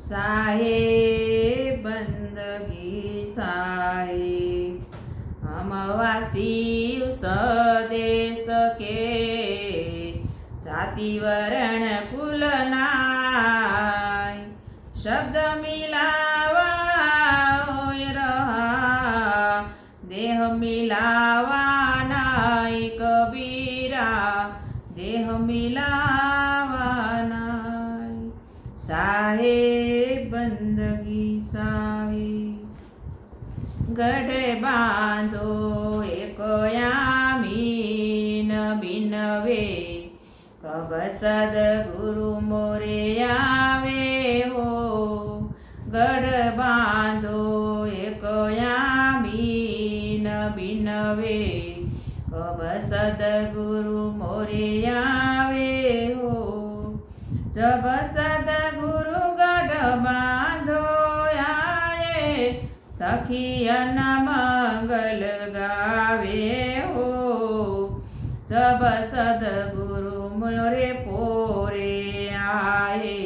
साहेब बंदगी साहेब, हम वासी उस देश के, जाति वर्ण कुल नाय, शब्द मिलावा होय रहा, देह मिलावा नाय कबीरा, देह मिलावा नाय। साहेब बंदगी साहेब, गढ़ बांधो एक यामीन बिनवे, कब सदगुरु मोरे आवे हो। गढ़ बांधो एक यामीन बिनवे, कब सदगुरु मोरे आवे हो। जब सदगुरु गढ़ बांधो आए, सखियन मंगल गावे हो। जब सदगुरु मोरे पोरे आए,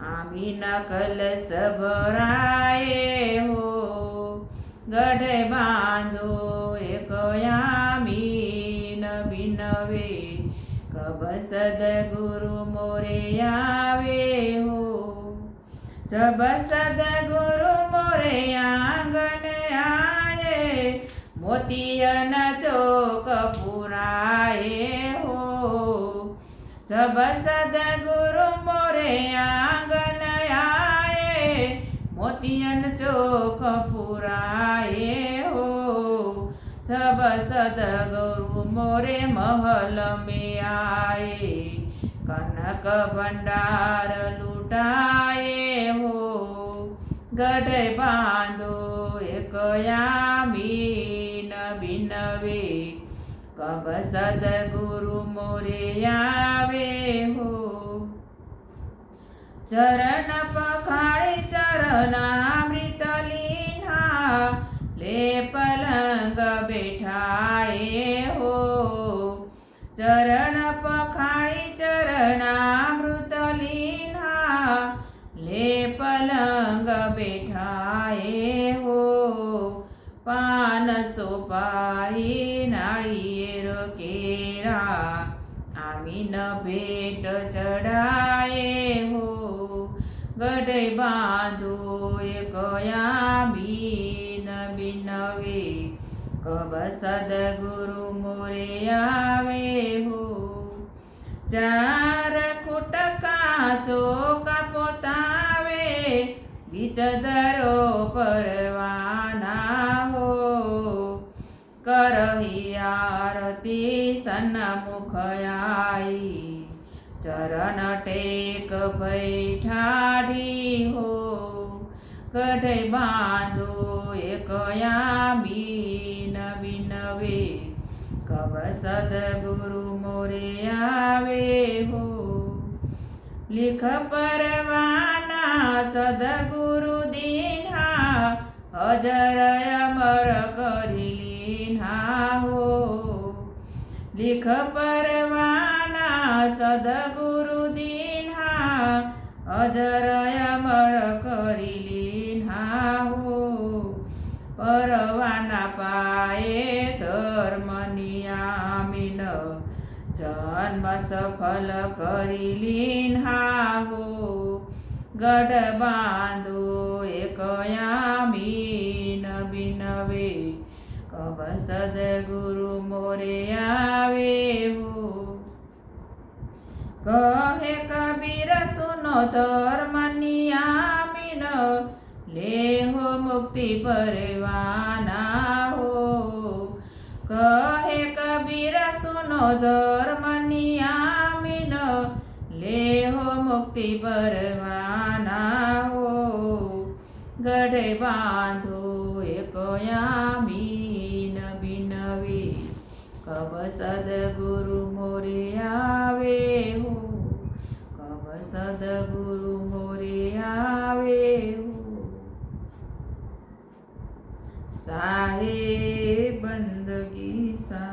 आमी नकल सबराए हो। गढ़ बांधो एक यामीन बिनवे, कब सदगुरु मोरे आवे हो। जब सदगुरु मोरे आंगन आए, मोतियन चौक पुराए हो। जब सदगुरु मोरे आंगन आए, मोतियन चौक पुराए हो। जब सदगुरु मोरे महल में आए, कनक भंडार लुटाए हो। गढ़ बांधो एक यामीन बिनवे, कब सदगुरु मोरे आवे हो। चरण पखाड़े चरणामृत लीन्हा, ले पलंग बैठाए हो। चरण पखाड़ी चरणामृत लीन्हा, ले पलंग बैठाए हो। पान सोपारी नाळिયેर केरा, आमीन भेट चढाए हो। गढ़ बांधो एक यामीन बिनवे, कब सदगुरु मोरे आवे हो। चार खुटका चौका पोतावे, बीच दरो परवाना हो। करही आरती सन्मुख आई, चरण टेक बैठाड़ी हो। गढ़ बांधो एक यामीन बिनवे, कब सदगुरु मोरे आवे हो। लिख परवाना सदगुरु दीन्हा, अजर अमर करी लीन्हा हो। लिख परवाना सदगुरु दीन्हा, अजर अमर करी लीन्हा हो। परवाना पाए धर्मनी आमीन, जन्म सफल करी लीन्हा हो। गढ़ बांधो एक यामीन बिनवे, कब सदगुरु मोरे आवे हो। कहे कबीर सुनो धर्मनी आमीन, ले हो मुक्ति परवाना हो। कहे कबीर सुनो धर्मनी आमीन, ले हो मुक्ति परवाना हो। गढ़ बांधो एक यामीन बिनवे, कब सदगुरु मोरे आवे हो। कब सदगुरु मोरे आवे हो। साहेब बंदगी सा